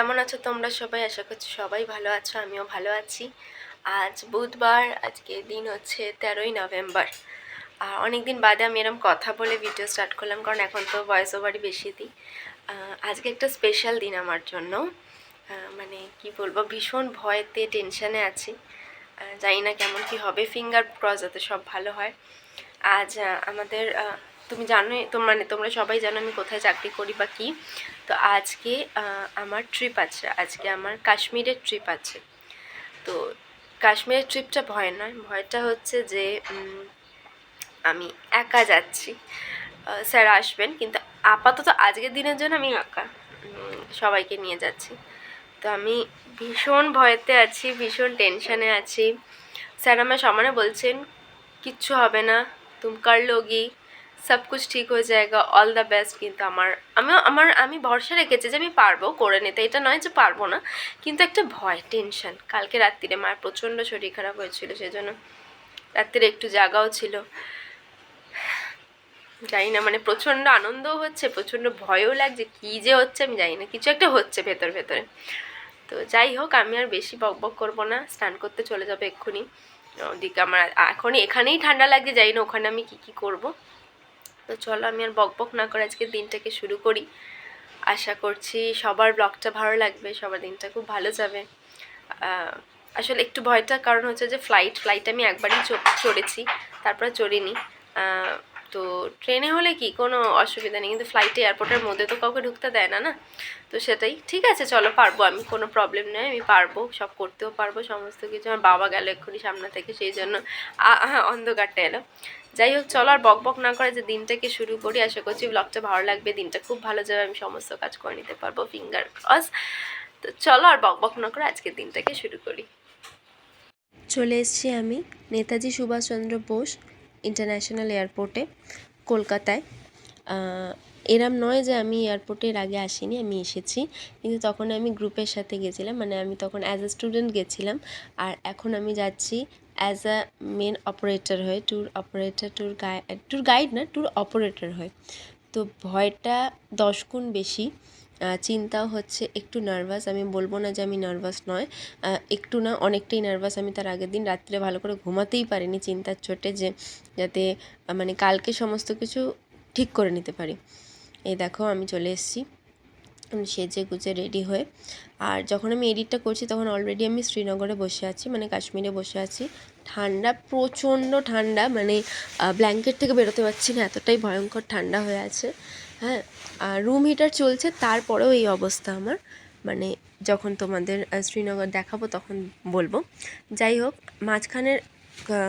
কেমন আছো তোমরা সবাই? আশা করছি সবাই ভালো আছো, আমিও ভালো আছি। আজ বুধবার, আজকে দিন হচ্ছে 13ই নভেম্বর। অনেক দিন বাদে আমি এরকম কথা বলে ভিডিও স্টার্ট করলাম, কারণ এখন তো ভয়েস ওভারই বেশি দিই। আজকে একটা স্পেশাল দিন আমার জন্য। মানে কি বলবো, ভীষণ ভয়েতে টেনশানে আছি। জানি না কেমন কি হবে, ফিঙ্গার ক্রস যাতে সব ভালো হয়। আজ আমাদের তুমি জানোই, তোমরা সবাই জানো আমি কোথায় চাকরি করি বা কী। তো আজকে আমার ট্রিপ আছে, আজকে আমার কাশ্মীরের ট্রিপ আছে। তো কাশ্মীরের ট্রিপটা ভয় নয়, ভয়টা হচ্ছে যে আমি একা যাচ্ছি। স্যার আসবেন, কিন্তু আপাতত আজকের দিনের জন্য আমি একা, সবাইকে নিয়ে যাচ্ছি। তো আমি ভীষণ ভয়েতে আছি, ভীষণ টেনশানে আছি। স্যার আমার সমানে বলছেন কিচ্ছু হবে না, তুম কর লোগি, সব কুছ ঠিক হয়ে যায়গা, অল দ্য বেস্ট। কিন্তু আমি ভরসা রেখেছি যে আমি পারবো করে নিতে, এটা নয় যে পারবো না, কিন্তু একটা ভয়, টেনশন। কালকে রাত্রিরে মায়ের প্রচণ্ড শরীর খারাপ হয়েছিল, সেজন্য রাত্রিরে একটু জাগাও ছিল। জানি না, মানে প্রচণ্ড আনন্দও হচ্ছে, প্রচণ্ড ভয়ও লাগছে, কী যে হচ্ছে আমি জানি না, কিছু একটা হচ্ছে ভেতরে। তো যাই হোক, আমি আর বেশি বকবক করবো না, স্নান করতে চলে যাবো এক্ষুনি। ওদিকে আমার এখনই এখানেই ঠান্ডা লাগছে, জানি না ওখানে আমি কী করবো। তো চলো আমি আর বকবক না করে আজকে দিনটাকে শুরু করি। আশা করছি সবার ব্লগটা ভালো লাগবে, সবার দিনটা খুব ভালো যাবে। আসলে একটু ভয়টার কারণ হচ্ছে যে ফ্লাইট আমি একবারই চড়েছি, তারপরে চড়িনি। তো ট্রেনে হলে কি কোনো অসুবিধা নেই, কিন্তু ফ্লাইটে এয়ারপোর্টের মধ্যে তো কাউকে ঢুকতে দেয় না, না? তো সেটাই ঠিক আছে, চলো পারবো, আমি কোনো প্রবলেম নেই, আমি পারবো, সব করতেও পারবো সমস্ত কিছু। আমার বাবা গেল এক্ষুনি সামনে থেকে, সেই জন্য অন্ধকারটা এলো। যাই হোক, চলো আর বকবক না করে যে দিনটাকে শুরু করি। আশা করছি ব্লগটা ভালো লাগবে, দিনটা খুব ভালো যাবে, আমি সমস্ত কাজ করে নিতে পারবো, ফিঙ্গার ক্রস। তো চলো আর বকবক না করে আজকের দিনটাকে শুরু করি। চলে এসেছি আমি নেতাজি সুভাষচন্দ্র বোস ইন্টারন্যাশনাল এয়ারপোর্টে, কলকাতায়। এরম নয় যে আমি এয়ারপোর্টের আগে আসিনি, আমি এসেছি, কিন্তু তখন আমি গ্রুপের সাথে গেছিলাম, মানে আমি তখন অ্যাজ এ স্টুডেন্ট গেছিলাম। আর এখন আমি যাচ্ছি অ্যাজ আ মেন অপারেটর হয়ে, ট্যুর অপারেটর, ট্যুর গাইড না, ট্যুর অপারেটর হয়ে। তো ভয়টা 10 গুণ বেশি, চিন্তাও হচ্ছে, একটু নার্ভাস। আমি বলবো না যে আমি নার্ভাস নয়, একটু না, অনেকটাই নার্ভাস। আমি তার আগের দিন রাত্রে ভালো করে ঘুমাতেই পারিনি চিন্তার চোটে, যে যাতে মানে কালকে সমস্ত কিছু ঠিক করে নিতে পারি। এই দেখো আমি চলে এসেছি, আমি সেজে গুজে রেডি হয়ে। আর যখন আমি এডিটটা করছি তখন অলরেডি আমি শ্রীনগরে বসে আছি, মানে কাশ্মীরে বসে আছি। ঠান্ডা, প্রচণ্ড ঠান্ডা, মানে ব্ল্যাঙ্কেট থেকে বেরোতে পারছি না, এতটাই ভয়ঙ্কর ঠান্ডা হয়ে আছে। হ্যাঁ, আর রুম হিটার চলছে, তারপরেও এই অবস্থা আমার। মানে যখন তোমাদের শ্রীনগর দেখাবো তখন বলবো। যাই হোক, মাঝখানের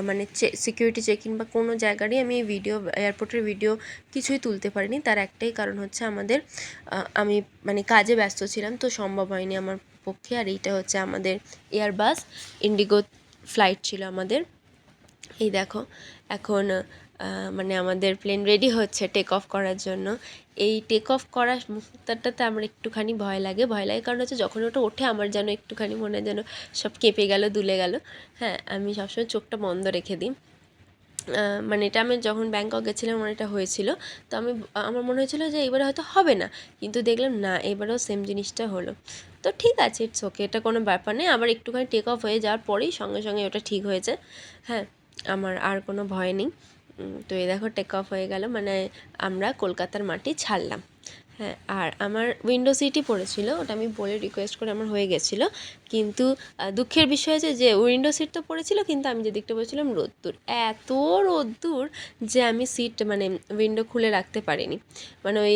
মানে সিকিউরিটি চেকিং বা কোনো জায়গারই আমি ভিডিও, এয়ারপোর্টের ভিডিও কিছুই তুলতে পারিনি। তার একটাই কারণ হচ্ছে আমি মানে কাজে ব্যস্ত ছিলাম, তো সম্ভব হয়নি আমার পক্ষে। আর এইটা হচ্ছে আমাদের এয়ারবাস ইন্ডিগো ফ্লাইট ছিল আমাদের। এই দেখো এখন মানে আমাদের প্লেন রেডি হচ্ছে টেক অফ করার জন্য। এই টেক অফ করার মুহূর্তটাতে আমার একটুখানি ভয় লাগে, কারণ হচ্ছে যখন ওটা ওঠে আমার যেন একটুখানি মনে যেন সব কেঁপে গেল, দুলে গেল। হ্যাঁ, আমি সবসময় চোখটা বন্ধ রেখে দিই। মানে এটা আমি যখন ব্যাংকক গেছিলাম আমার এটা হয়েছিল। তো আমার মনে হয়েছিল যে এবারে হয়তো হবে না, কিন্তু দেখলাম না, এবারেও সেম জিনিসটা হলো। তো ঠিক আছে, ইটস ওকে, এটা কোনো ব্যাপার নেই। আবার একটুখানি টেক অফ হয়ে যাওয়ার পরেই সঙ্গে সঙ্গে ওটা ঠিক হয়েছে। হ্যাঁ, আমার আর কোনো ভয় নেই। তো এই দেখো টেক অফ হয়ে গেল, মানে আমরা কলকাতার মাটি ছাড়লাম। হ্যাঁ, আর আমার উইন্ডো সিটই পড়েছিল, ওটা আমি বলে রিকোয়েস্ট করে আমার হয়ে গেছিলো। কিন্তু দুঃখের বিষয় যে উইন্ডো সিট তো পড়েছিল, কিন্তু আমি যেদিকটা বলেছিলাম রোদ্দুর, এত রোদ্দুর যে আমি সিট মানে উইন্ডো খুলে রাখতে পারিনি। মানে ওই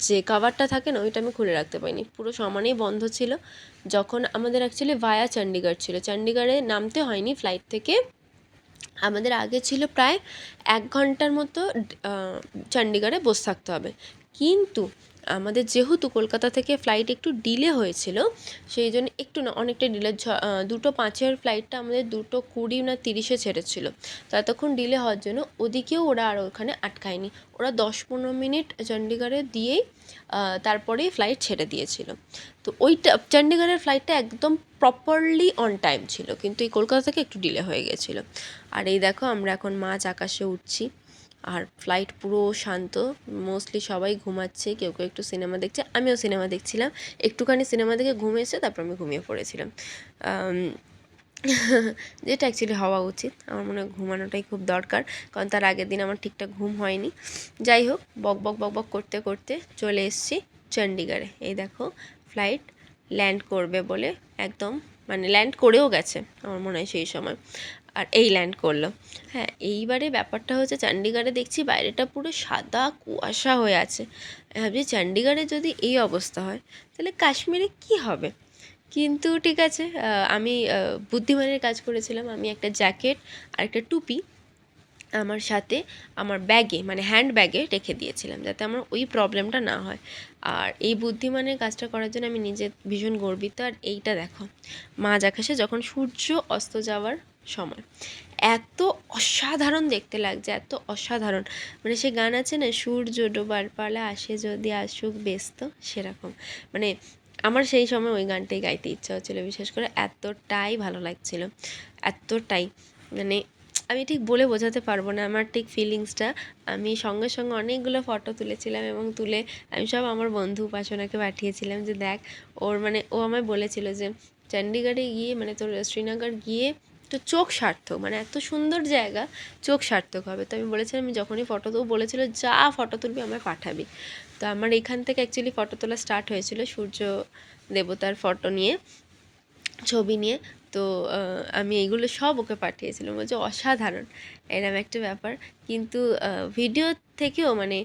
যে কভারটা থাকে না, ওইটা আমি খুলে রাখতে পারিনি, পুরো সমানেই বন্ধ ছিল। যখন আমাদের অ্যাকচুয়ালি ভায়া চণ্ডীগড় ছিল, চণ্ডীগড়ে নামতে হয়নি ফ্লাইট থেকে, আমাদের আগে ছিল প্রায় 1 ঘন্টার মতো চণ্ডীগড়ে বসে থাকতে হবে। কিন্তু আমাদের যেহেতু কলকাতা থেকে ফ্লাইট একটু ডিলে হয়েছিল, সেই জন্য একটু না, অনেকটা ডিলে, 2:05 ফ্লাইটটা আমাদের 2:20 না 30 ছেড়েছিল। তো এতক্ষণ ডিলে হওয়ার জন্য ওদিকেও ওরা আর ওখানে আটকায়নি, ওরা 10-15 মিনিট চণ্ডীগড়ে দিয়েই তারপরেই ফ্লাইট ছেড়ে দিয়েছিল। তো ওইটা চণ্ডীগড়ের ফ্লাইটটা একদম প্রপারলি অন টাইম ছিল, কিন্তু এই কলকাতা থেকে একটু ডিলে হয়ে গেছিলো। আর এই দেখো আমরা এখন মাঝ আকাশে উঠছি, আর ফ্লাইট পুরো শান্ত, মোস্টলি সবাই ঘুমাচ্ছে, কেউ কেউ একটু সিনেমা দেখছে, আমিও সিনেমা দেখছিলাম। একটুখানি সিনেমা দেখে ঘুম এসে তারপর আমি ঘুমিয়ে পড়েছিলাম, যেটা অ্যাকচুয়ালি হওয়া উচিত। আমার মনে হয় ঘুমানোটাই খুব দরকার, কারণ তার আগের দিন আমার ঠিকঠাক ঘুম হয়নি। যাই হোক, বক বক বক বক করতে করতে চলে এসেছি চণ্ডীগড়ে। এই দেখো ফ্লাইট ল্যান্ড করবে বলে একদম, মানে ল্যান্ড করেও গেছে আমার মনে হয় সেই সময়, আর এই ল্যান্ড করলো। হ্যাঁ, এইবারে ব্যাপারটা হচ্ছে চণ্ডীগড়ে দেখছি বাইরেটা পুরো সাদা কুয়াশা হয়ে আছে। ভাবছি চণ্ডীগড়ে যদি এই অবস্থা হয় তাহলে কাশ্মীরে কি হবে। কিন্তু ঠিক আছে, আমি বুদ্ধিমানের কাজ করেছিলাম। আমি একটা জ্যাকেট আর একটা টুপি আমার সাথে আমার ব্যাগে, মানে হ্যান্ড ব্যাগে রেখে দিয়েছিলাম, যাতে আমার ওই প্রবলেমটা না হয়। আর এই বুদ্ধিমানের কাজটা করার জন্য আমি নিজে ভীষণ গর্বিত। আর এইটা দেখো, মাঝ আকাশে যখন সূর্য অস্ত যাওয়ার সময় এত অসাধারণ দেখতে লাগছে, এত অসাধারণ। মানে সে গান আছে না, সূর্য ডোবার পালা আসে যদি আসুক ব্যস্ত, সেরকম। মানে আমার সেই সময় ওই গানটাই গাইতে ইচ্ছা হচ্ছিলো, বিশেষ করে এতটাই ভালো লাগছিল, এতটাই। মানে আমি ঠিক বলে বোঝাতে পারবো না আমার ঠিক ফিলিংসটা। আমি সঙ্গে সঙ্গে অনেকগুলো ফটো তুলেছিলাম, এবং তুলে আমি সব আমার বন্ধু উপাসনাকে পাঠিয়েছিলাম যে দেখ। ওর মানে ও আমায় বলেছিল যে চণ্ডীগড়ে গিয়ে, মানে তোর শ্রীনগর গিয়ে তো চোখ সার্থক, মানে এত সুন্দর জায়গা, চোখ সার্থক হবে। তো আমি বলেছিলাম, আমি যখনই ফটো তো বলেছিল যা ফটো তুলবি আমায় পাঠাবি। তো আমার এখান থেকে অ্যাকচুয়ালি ফটো তোলা স্টার্ট হয়েছিল সূর্য দেবতার ফটো নিয়ে, ছবি নিয়ে। তো আমি এইগুলো সব ওকে পাঠিয়েছিলাম, বলছে অসাধারণ, এরম একটা ব্যাপার। কিন্তু ভিডিও থেকেও মানে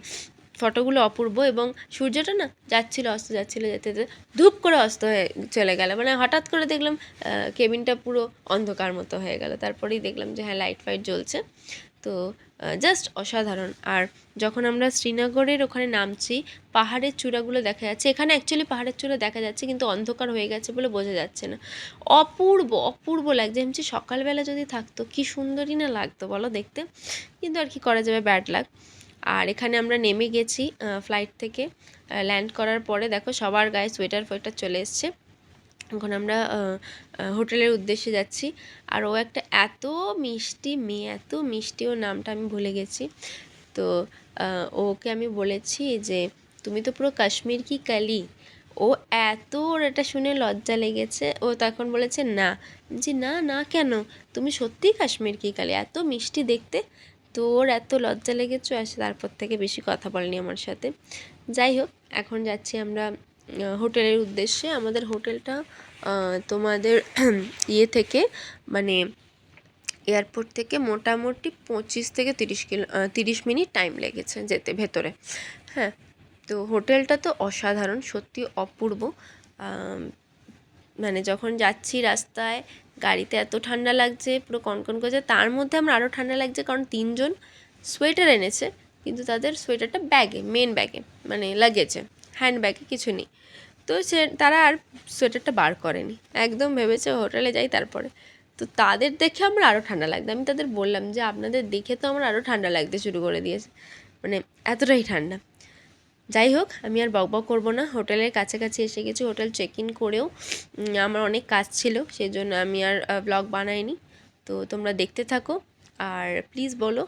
ফটোগুলো অপূর্ব। এবং সূর্যটা না যাচ্ছিলো, অস্ত যাচ্ছিলো, যেতে যেতে ধূপ করে অস্ত হয়ে চলে গেল। মানে হঠাৎ করে দেখলাম কেবিনটা পুরো অন্ধকার মতো হয়ে গেল। তারপরেই দেখলাম যে হ্যাঁ, লাইট ফাইট জ্বলছে। তো জাস্ট অসাধারণ। আর যখন আমরা শ্রীনগরের ওখানে নামছি, পাহাড়ের চূড়াগুলো দেখা যাচ্ছে। এখানে অ্যাকচুয়ালি পাহাড়ের চূড়া দেখা যাচ্ছে, কিন্তু অন্ধকার হয়ে গেছে বলে বোঝা যাচ্ছে না। অপূর্ব অপূর্ব লাগছে। ভাবছি সকালবেলা যদি থাকতো কী সুন্দরই না লাগতো বলো দেখতে, কিন্তু আর কি করা যাবে, ব্যাড লাক। আর এখানে আমরা নেমে গেছি ফ্লাইট থেকে। ল্যান্ড করার পরে দেখো সবার গায়ে সোয়েটার ফোয়েটার চলে এসছে। এখন আমরা হোটেলের উদ্দেশ্যে যাচ্ছি। আর ও একটা এত মিষ্টি মেয়ে, এত মিষ্টি, ওর নামটা আমি ভুলে গেছি। তো ওকে আমি বলেছি যে তুমি তো পুরো কাশ্মীর কি কালি। ও এত, ওর এটা শুনে লজ্জা লেগেছে। ও তখন বলেছে না, যে না না কেন, তুমি সত্যিই কাশ্মীর কি কালি, এত মিষ্টি দেখতে। তো ওর এত লজ্জা লেগেছে, আসে তারপর থেকে বেশি কথা বলেনি আমার সাথে। যাই হোক, এখন যাচ্ছি আমরা হোটেলের উদ্দেশ্যে। আমাদের হোটেলটা তোমাদের ইয়ে থেকে, মানে এয়ারপোর্ট থেকে মোটামুটি 25 থেকে 30 মিনিট টাইম লেগেছে যেতে ভেতরে। হ্যাঁ, তো হোটেলটা তো অসাধারণ, সত্যি অপূর্ব। মানে যখন যাচ্ছি রাস্তায়, গাড়িতে এত ঠান্ডা লাগছে, পুরো কনকন করছে। তার মধ্যে আমার আরও ঠান্ডা লাগছে, কারণ 3জন সোয়েটার এনেছে, কিন্তু তাদের সোয়েটারটা ব্যাগে, মেন ব্যাগে, মানে লাগেজে, হ্যান্ড ব্যাগে কিছু নেই। তো তারা আর সোয়েটারটা বার করেনি, একদম ভেবেছে হোটেলে যাই তারপরে। তো তাদের দেখে আমার আরও ঠান্ডা লাগতো। আমি তাদের বললাম যে আপনাদের দেখে তো আমার আরও ঠান্ডা লাগতে শুরু করে দিয়েছে, মানে এতটাই ঠান্ডা। যাই হোক, আমি আর বকবক করবো না, হোটেলের কাছাকাছি এসে গেছি। হোটেল চেক ইন করেও আমার অনেক কাজ ছিল, সেই জন্য আমি আর ব্লগ বানাইনি। তো তোমরা দেখতে থাকো, আর প্লিজ বলো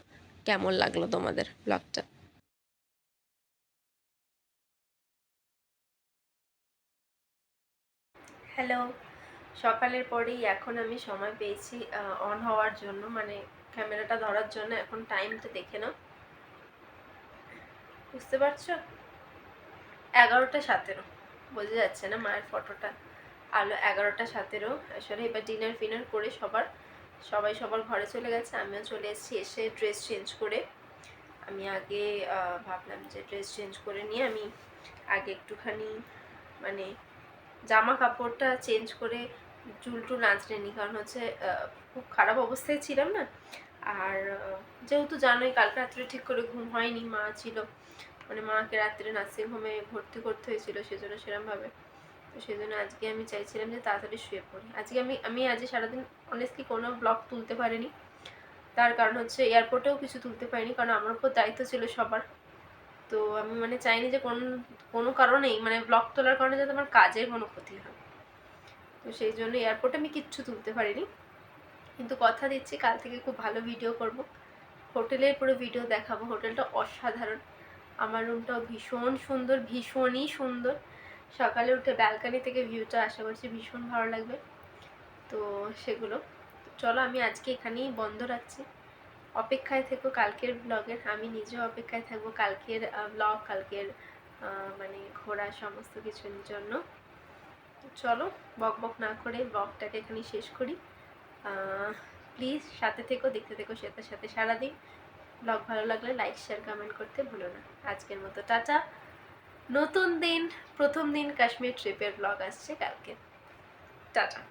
কেমন লাগলো তোমাদের ব্লগটা। হ্যালো, সকালের পরেই এখন আমি সময় পেয়েছি অন হওয়ার জন্য, মানে ক্যামেরাটা ধরার জন্য। এখন টাইমটা দেখে নাও, বুঝতে পারছো? 11টা 17, বোঝা যাচ্ছে না মায়ের ফটোটা, আলো 11টা 17। আসলে এবার ডিনার ফিনার করে সবাই সবার ঘরে চলে গেছে, আমিও চলে এসেছি। এসে ড্রেস চেঞ্জ করে আমি আগে ভাবলাম যে ড্রেস চেঞ্জ করে নিয়ে আমি আগে একটুখানি মানে জামা কাপড়টা চেঞ্জ করে চুল টুল আঁচড়ে নিই, কারণ হচ্ছে খুব খারাপ অবস্থায় ছিলাম না। আর যেহেতু জানোই কালকে রাত্রে ঠিক করে ঘুম হয়নি, মা ছিল, মানে মাকে রাত্রে নার্সিংহোমে ভর্তি করতে হয়েছিল, সেজন্য সেরমভাবে। তো সেই জন্য আজকে আমি চাইছিলাম যে তাড়াতাড়ি শুয়ে পড়ি। আজকে আমি আজ সারাদিন অনেস্টলি কোনো ব্লগ তুলতে পারিনি। তার কারণ হচ্ছে এয়ারপোর্টেও কিছু তুলতে পারিনি, কারণ আমার উপর দায়িত্ব ছিল সবার। তো আমি মানে চাইনি যে কোনো কারণেই, মানে ব্লগ তোলার কারণে যাতে আমার কাজের কোনো ক্ষতি হয়। তো সেই জন্য এয়ারপোর্টে আমি কিচ্ছু তুলতে পারিনি, কিন্তু কথা দিচ্ছি কাল থেকে খুব ভালো ভিডিও করব। হোটেলের পুরো ভিডিও দেখাবো। হোটেলটা অসাধারণ, আমার রুমটাও ভীষণ সুন্দর, ভীষণই সুন্দর। সকালে উঠে ব্যালকানি থেকে ভিউটা আশা করছি ভীষণ ভালো লাগবে। তো সেগুলো চলো আমি আজকে এখানেই বন্ধ রাখছি। অপেক্ষায় থেকো কালকের ব্লগের, আমি নিজেও অপেক্ষায় থাকবো কালকের ব্লগ, কালকের মানে ঘোরা সমস্ত কিছুর জন্য। তো চলো বক বক না করে ব্লগটাকে এখানেই শেষ করি। প্লিজ সাথে থেকো, দেখতে থেকো সাথে সাথে সারাদিন। ব্লগ ভালো লাগলে লাইক শেয়ার কমেন্ট করতে ভুলো না। আজকের মতো টাটা। নতুন দিন, প্রথম দিন কাশ্মীর ট্রিপের ব্লগ আসছে কালকে। টাটা।